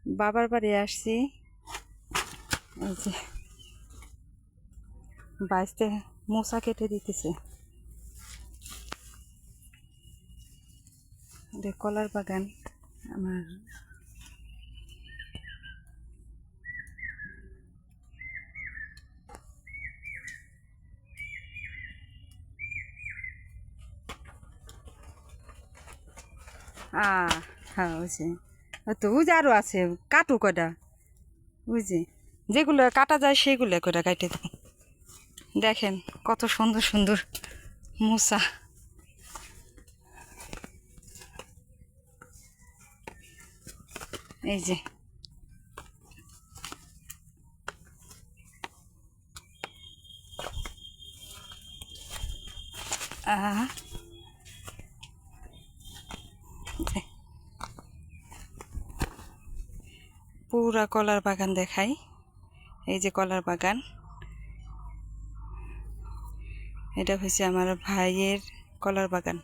বাবার বাড়ি আসছি। এই যে বাইসতে মোচা কেটে দিতেছে। কলার বাগান আমার। হ্যাঁ বুঝছি, তো বুঝে আরও আছে, কাটু কটা বুঝছি, যেগুলো কাটা যায় সেগুলো কটা কাটে দেবো। দেখেন কত সুন্দর সুন্দর মোচা। এই যে পুরা কলার বাগান দেখাই। এই যে কলার বাগান, এটা হচ্ছে আমার ভাইয়ের কলার বাগান।